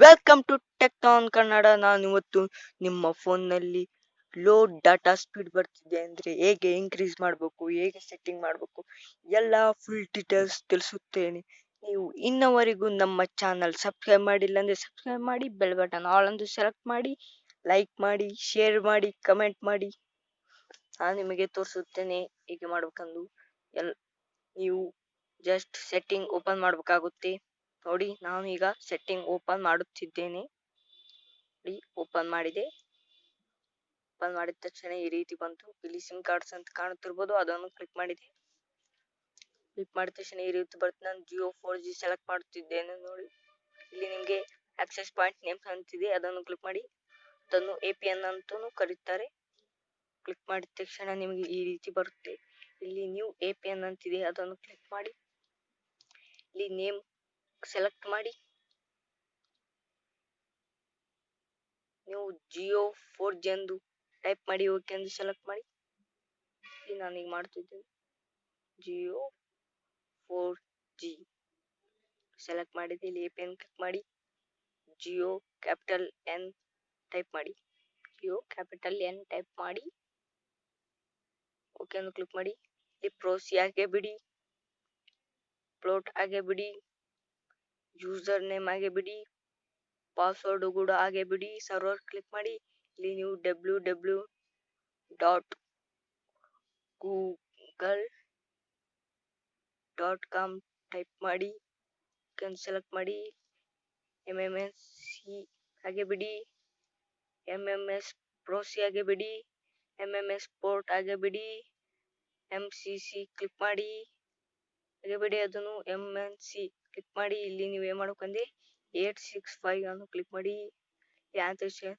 Welcome to ಟೆಕ್ನಾನ್ Kannada. ನಾನು ಇವತ್ತು ನಿಮ್ಮ ಫೋನ್ನಲ್ಲಿ ಲೋ ಡಾಟಾ ಸ್ಪೀಡ್ ಬರ್ತಿದೆ ಅಂದರೆ ಹೇಗೆ ಇನ್ಕ್ರೀಸ್ ಮಾಡಬೇಕು, ಹೇಗೆ ಸೆಟ್ಟಿಂಗ್ ಮಾಡಬೇಕು ಎಲ್ಲ ಫುಲ್ ಡೀಟೇಲ್ಸ್ ತಿಳಿಸುತ್ತೇನೆ. ನೀವು ಇನ್ನವರೆಗೂ ನಮ್ಮ ಚಾನಲ್ ಸಬ್ಸ್ಕ್ರೈಬ್ ಮಾಡಿಲ್ಲ ಅಂದರೆ ಸಬ್ಸ್ಕ್ರೈಬ್ ಮಾಡಿ, ಬೆಲ್ ಬಟನ್ ಆಲ್ ಎಂದು ಸೆಲೆಕ್ಟ್ ಮಾಡಿ, ಲೈಕ್ ಮಾಡಿ, ಶೇರ್ ಮಾಡಿ, ಕಮೆಂಟ್ ಮಾಡಿ. ನಾನು ನಿಮಗೆ ತೋರಿಸುತ್ತೇನೆ ಹೇಗೆ ಮಾಡಬೇಕೆಂದು. ನೀವು ಜಸ್ಟ್ ಸೆಟ್ಟಿಂಗ್ ಓಪನ್ ಮಾಡಬೇಕಾಗುತ್ತೆ. ನೋಡಿ, ನಾನು ಈಗ ಸೆಟ್ಟಿಂಗ್ ಓಪನ್ ಮಾಡುತ್ತಿದ್ದೇನೆ. ಓಪನ್ ಮಾಡಿದೆ. ಓಪನ್ ಮಾಡಿದ ತಕ್ಷಣ ಈ ರೀತಿ ಬಂತು. ಇಲ್ಲಿ ಸಿಮ್ ಕಾರ್ಡ್ಸ್ ಅಂತ ಕಾಣುತ್ತಿರ್ಬೋದು, ಅದನ್ನು ಕ್ಲಿಕ್ ಮಾಡಿದೆ. ಕ್ಲಿಕ್ ಮಾಡಿದ ತಕ್ಷಣ ಈ ರೀತಿ ಬರುತ್ತೆ. ನಾನು ಜಿಯೋ 4G ಸೆಲೆಕ್ಟ್ ಮಾಡುತ್ತಿದ್ದೇನೆ. ನೋಡಿ, ಇಲ್ಲಿ ನಿಮಗೆ ಆಕ್ಸೆಸ್ ಪಾಯಿಂಟ್ ನೇಮ್ಸ್ ಅಂತಿದೆ, ಅದನ್ನು ಕ್ಲಿಕ್ ಮಾಡಿ. ಅದನ್ನು APN ಅಂತಲೂ ಕರೀತಾರೆ. ಕ್ಲಿಕ್ ಮಾಡಿದ ತಕ್ಷಣ ನಿಮಗೆ ಈ ರೀತಿ ಬರುತ್ತೆ. ಇಲ್ಲಿ ನ್ಯೂ APN ಅಂತಿದೆ, ಅದನ್ನು ಕ್ಲಿಕ್ ಮಾಡಿ. ಇಲ್ಲಿ ನೇಮ್ ಸೆಲೆಕ್ಟ್ ಮಾಡಿ. ನೀವು ಜಿಯೋ 4G ಎಂದು ಟೈಪ್ ಮಾಡಿ, ಓಕೆ ಎಂದು ಸೆಲೆಕ್ಟ್ ಮಾಡಿ. ಇಲ್ಲಿ ನಾನೀಗ ಮಾಡ್ತಿದ್ದೇನೆ ಜಿಯೋ 4G ಸೆಲೆಕ್ಟ್ ಮಾಡಿದೆ. ಇಲ್ಲಿ APN ಕ್ಲಿಕ್ ಮಾಡಿ. ಜಿಯೋ ಕ್ಯಾಪಿಟಲ್ N ಟೈಪ್ ಮಾಡಿ. ಜಿಯೋ ಕ್ಯಾಪಿಟಲ್ N ಟೈಪ್ ಮಾಡಿ, ಓಕೆ ಎಂದು ಕ್ಲಿಕ್ ಮಾಡಿ. ಇಲ್ಲಿ ಪ್ರೋಸಿ ಹಾಗೆ ಬಿಡಿ, ಪ್ಲೋಟ್ ಹಾಗೆ ಬಿಡಿ, ಯೂಸರ್ ನೇಮ್ ಹಾಗೆ ಬಿಡಿ, ಪಾಸ್ವರ್ಡ್ ಕೂಡ ಹಾಗೆ ಬಿಡಿ. ಸರ್ವರ್ ಕ್ಲಿಕ್ ಮಾಡಿ. ಇಲ್ಲಿ ನೀವು www.google.com ಟೈಪ್ ಮಾಡಿ, ಸೆಲೆಕ್ಟ್ ಮಾಡಿ. MMSC ಹಾಗೆ ಬಿಡಿ, MMS ಪ್ರೋಸಿ ಹಾಗೆ ಬಿಡಿ, MMS ಪೋರ್ಟ್ ಹಾಗೆ ಬಿಡಿ, MCC ಕ್ಲಿಕ್ ಮಾಡಿ ಹಾಗೆ ಬಿಡಿ. ಅದನ್ನು MNC ಕ್ಲಿಕ್ ಮಾಡಿ. ಇಲ್ಲಿ ನೀವು ಏನು ಮಾಡ್ಬೇಕಂದ್ರೆ 865 ಅನ್ನು ಕ್ಲಿಕ್ ಮಾಡಿ. ಆನ್ಸರ್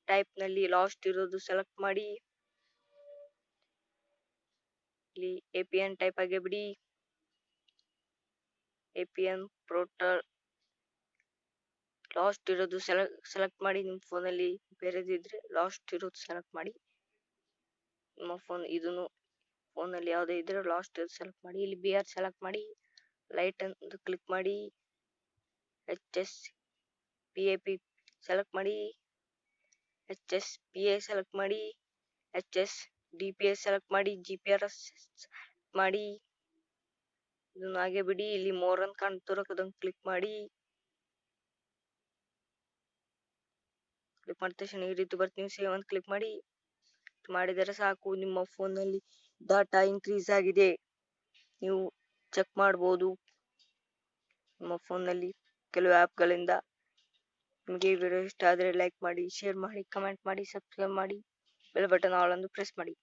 ಟೈಪ್ ನಲ್ಲಿ ಲಾಸ್ಟ್ ಇರೋದು ಸೆಲೆಕ್ಟ್ ಮಾಡಿ. ಇಲ್ಲಿ APN ಟೈಪ್ ಆಗಿ ಬಿಡಿ. APN ಪೋರ್ಟಲ್ ಲಾಸ್ಟ್ ಇರೋದು ಸೆಲೆಕ್ಟ್ ಮಾಡಿ. ನಿಮ್ಮ ಫೋನಲ್ಲಿ ಬೇರೆದಿದ್ರೆ ಲಾಸ್ಟ್ ಇರೋದು ಸೆಲೆಕ್ಟ್ ಮಾಡಿ. ನಿಮ್ಮ ಇದನ್ನು ಫೋನಲ್ಲಿ ಯಾವುದೇ ಇದ್ರೆ ಲಾಸ್ಟ್ ಇರೋದು ಸೆಲೆಕ್ಟ್ ಮಾಡಿ. ಇಲ್ಲಿ BR ಸೆಲೆಕ್ಟ್ ಮಾಡಿ, ಲೈಟ್ ಅಂತ ಕ್ಲಿಕ್ ಮಾಡಿ. HSPAP ಸೆಲೆಕ್ಟ್ ಮಾಡಿ, HSPA ಸೆಲೆಕ್ಟ್ ಮಾಡಿ, HSDPA ಸೆಲೆಕ್ಟ್ ಮಾಡಿ, GPRS ಮಾಡಿ. ಇದನ್ನು ಹಾಗೆ ಬಿಡಿ. ಇಲ್ಲಿ ಮೋರ್ ಅಂತ ಕಾಣ್ತಿರೋ ಅದನ್ನು ಕ್ಲಿಕ್ ಮಾಡಿ. ಕ್ಲಿಕ್ ಮಾಡಿದ ತಕ್ಷಣ ಈ ರೀತಿ ಬರ್ತೀನಿ. ಸೇವ್ ಅಂತ ಕ್ಲಿಕ್ ಮಾಡಿ. ಮಾಡಿದರೆ ಸಾಕು, ನಿಮ್ಮ ಫೋನಲ್ಲಿ ಡಾಟಾ ಇನ್ಕ್ರೀಸ್ ಆಗಿದೆ. ನೀವು ಚೆಕ್ ಮಾಡ್ಬೋದು ನಿಮ್ಮ ಫೋನ್ನಲ್ಲಿ ಕೆಲವು ಆ್ಯಪ್ಗಳಿಂದ. ನಿಮಗೆ ಈ ವಿಡಿಯೋ ಇಷ್ಟ ಆದರೆ ಲೈಕ್ ಮಾಡಿ, ಶೇರ್ ಮಾಡಿ, ಕಮೆಂಟ್ ಮಾಡಿ, ಸಬ್ಸ್ಕ್ರೈಬ್ ಮಾಡಿ, ಬೆಲ್ ಬಟನ್ ಆಲ್ ಎಂದು ಪ್ರೆಸ್ ಮಾಡಿ.